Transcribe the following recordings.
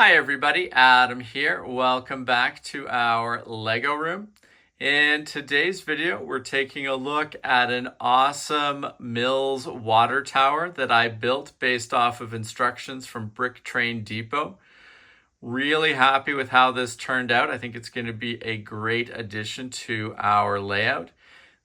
Hi everybody, Adam here. Welcome back to our Lego room. In today's video, we're taking a look at an awesome Mills water tower that I built based off of instructions from Brick Train Depot. Really happy with how this turned out. I think it's going to be a great addition to our layout.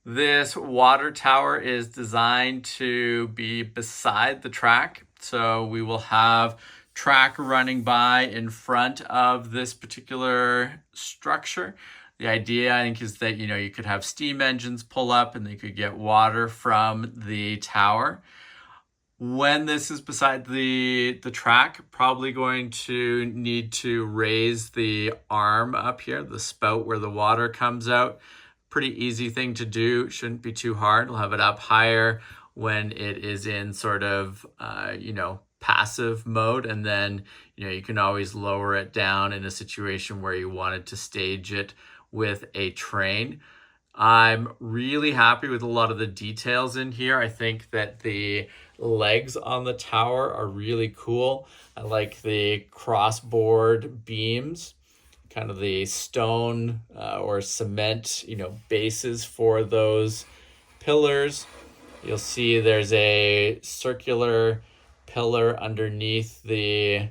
This water tower is designed to be beside the track. So we will have track running by in front of this particular structure. The idea, I think, is that, you could have steam engines pull up and they could get water from the tower. When this is beside the track, probably going to need to raise the arm up here, the spout where the water comes out. Pretty easy thing to do, shouldn't be too hard. We'll have it up higher when it is in sort of, passive mode. And then, you can always lower it down in a situation where you wanted to stage it with a train. I'm really happy with a lot of the details in here. I think that the legs on the tower are really cool. I like the crossboard beams, kind of the stone or cement, bases for those pillars. You'll see there's a circular pillar underneath the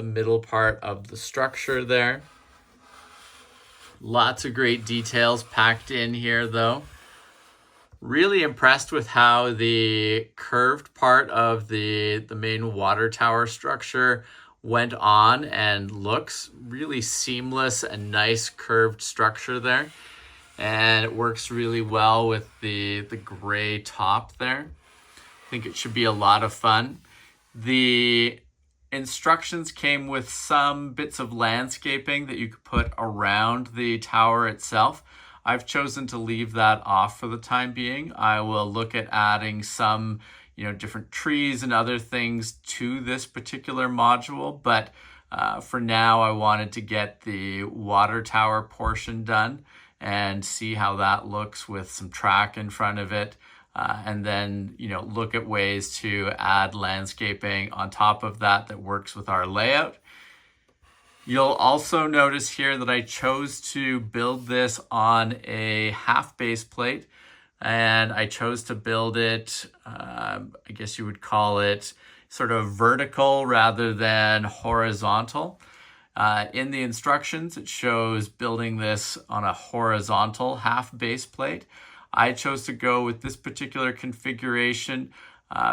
middle part of the structure there. Lots of great details packed in here though. Really impressed with how the curved part of the main water tower structure went on and looks really seamless and nice curved structure there. And it works really well with the gray top there. I think it should be a lot of fun. The instructions came with some bits of landscaping that you could put around the tower itself. I've chosen to leave that off for the time being. I will look at adding some, different trees and other things to this particular module, but for now I wanted to get the water tower portion done and see how that looks with some track in front of it. And then, look at ways to add landscaping on top of that works with our layout. You'll also notice here that I chose to build this on a half base plate, and I chose to build it, I guess you would call it sort of vertical rather than horizontal. In the instructions, it shows building this on a horizontal half base plate. I chose to go with this particular configuration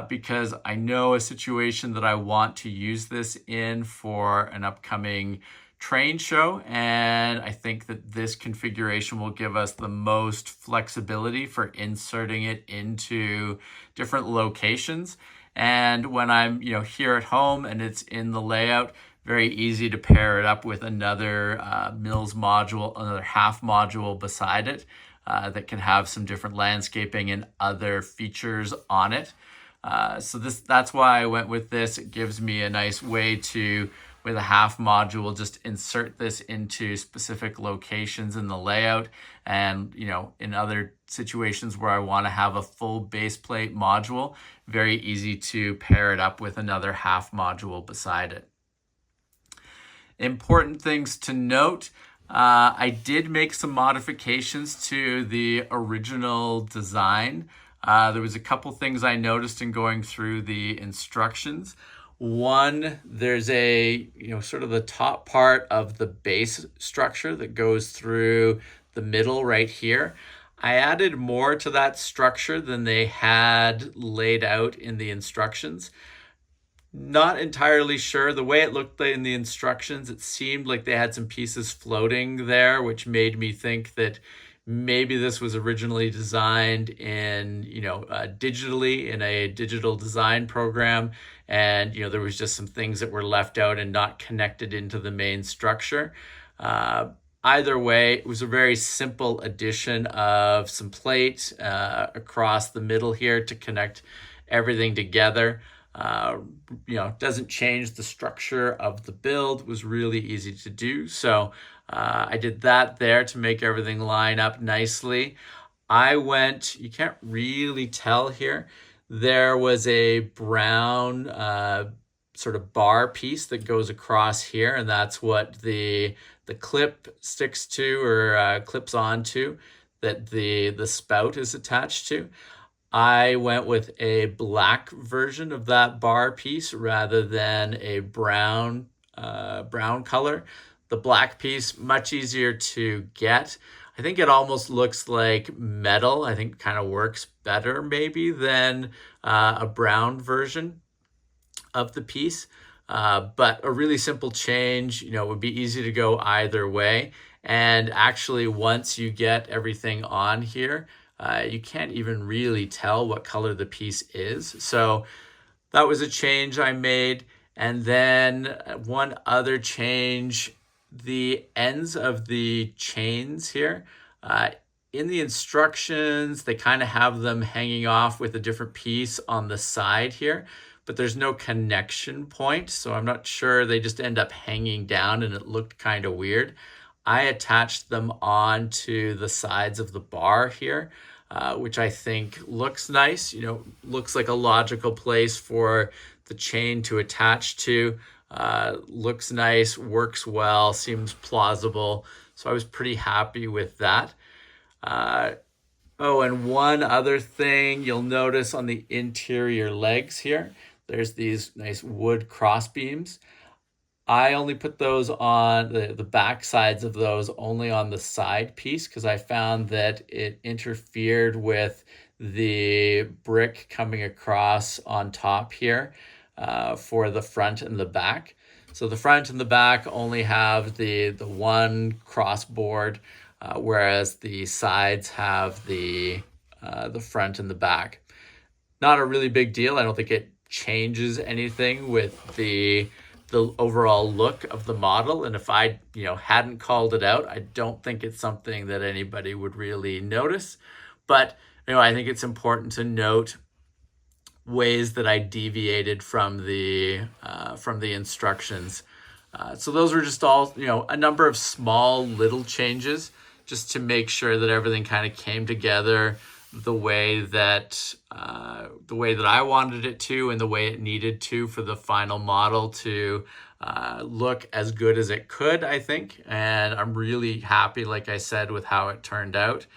because I know a situation that I want to use this in for an upcoming train show. And I think that this configuration will give us the most flexibility for inserting it into different locations. And when I'm, here at home and it's in the layout, very easy to pair it up with another Mills module, another half module beside it. That can have some different landscaping and other features on it. So that's why I went with this. It gives me a nice way to, with a half module, just insert this into specific locations in the layout. And, in other situations where I want to have a full base plate module, very easy to pair it up with another half module beside it. Important things to note. I did make some modifications to the original design. There was a couple things I noticed in going through the instructions. One, there's a, sort of the top part of the base structure that goes through the middle right here. I added more to that structure than they had laid out in the instructions. Not entirely sure. The way it looked in the instructions, it seemed like they had some pieces floating there, which made me think that maybe this was originally designed in, digitally in a digital design program. And, there was just some things that were left out and not connected into the main structure. Either way, it was a very simple addition of some plate across the middle here to connect everything together. Doesn't change the structure of the build. It was really easy to do. So I did that there to make everything line up nicely. You can't really tell here, there was a brown sort of bar piece that goes across here, and that's what the clip sticks to or clips onto, that the spout is attached to. I went with a black version of that bar piece rather than a brown color. The black piece, much easier to get. I think it almost looks like metal. I think kind of works better maybe than a brown version of the piece. But a really simple change, would be easy to go either way. And actually, once you get everything on here, you can't even really tell what color the piece is. So that was a change I made. And then one other change, the ends of the chains here. In the instructions, they kind of have them hanging off with a different piece on the side here, but there's no connection point. So I'm not sure, they just end up hanging down and it looked kind of weird. I attached them onto the sides of the bar here, which I think looks nice, looks like a logical place for the chain to attach to. Looks nice, works well, seems plausible. So I was pretty happy with that. Oh, and one other thing you'll notice on the interior legs here, there's these nice wood cross beams. I only put those on the back sides of those, only on the side piece, because I found that it interfered with the brick coming across on top here for the front and the back. So the front and the back only have the one crossboard, whereas the sides have the front and the back. Not a really big deal. I don't think it changes anything with the overall look of the model. And if I, hadn't called it out, I don't think it's something that anybody would really notice. But, I think it's important to note ways that I deviated from the instructions. So those were just all, a number of small little changes just to make sure that everything kind of came together the way that I wanted it to, and the way it needed to for the final model to look as good as it could, I think. And I'm really happy, like I said, with how it turned out.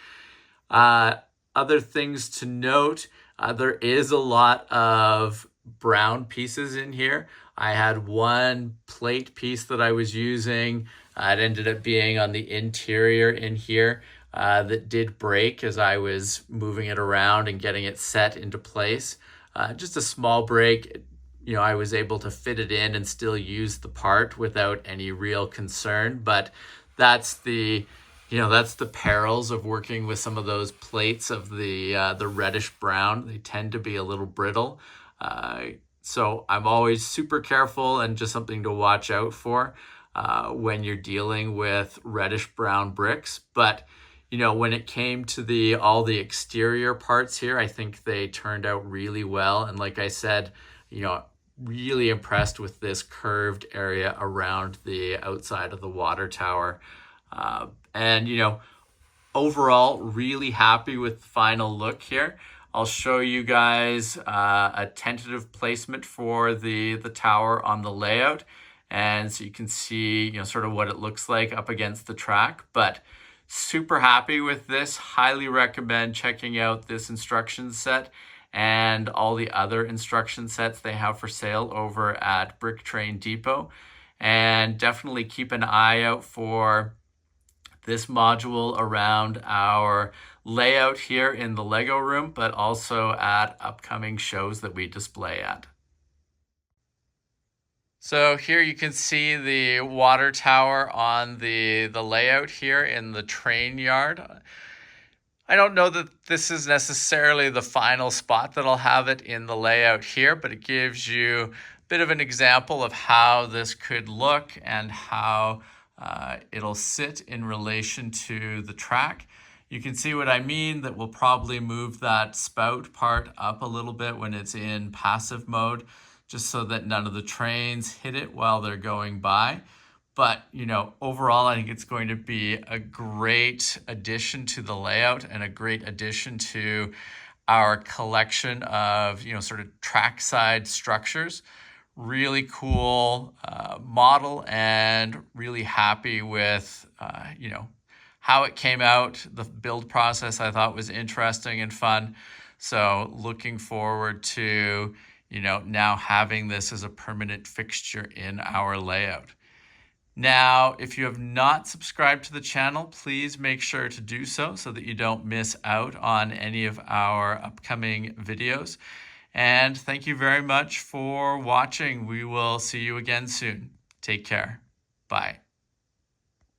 Other things to note, there is a lot of brown pieces in here. I had one plate piece that I was using. It ended up being on the interior in here. That did break as I was moving it around and getting it set into place. Just a small break. I was able to fit it in and still use the part without any real concern. But that's the perils of working with some of those plates of the reddish brown. They tend to be a little brittle. So I'm always super careful, and just something to watch out for when you're dealing with reddish brown bricks. But when it came to all the exterior parts here, I think they turned out really well. And like I said, really impressed with this curved area around the outside of the water tower. And overall, really happy with the final look here. I'll show you guys a tentative placement for the tower on the layout. And so you can see, sort of what it looks like up against the track. But super happy with this. Highly recommend checking out this instruction set and all the other instruction sets they have for sale over at Brick Train Depot. And definitely keep an eye out for this module around our layout here in the Lego room, but also at upcoming shows that we display at. So here you can see the water tower on the layout here in the train yard. I don't know that this is necessarily the final spot that I'll have it in the layout here, but it gives you a bit of an example of how this could look and how it'll sit in relation to the track. You can see what I mean, that we'll probably move that spout part up a little bit when it's in passive mode, just so that none of the trains hit it while they're going by. But, overall, I think it's going to be a great addition to the layout and a great addition to our collection of, sort of trackside structures. really cool model, and really happy with, how it came out. The build process I thought was interesting and fun. So looking forward to, now having this as a permanent fixture in our layout. Now, if you have not subscribed to the channel, please make sure to do so that you don't miss out on any of our upcoming videos. And thank you very much for watching. We will see you again soon. Take care. Bye.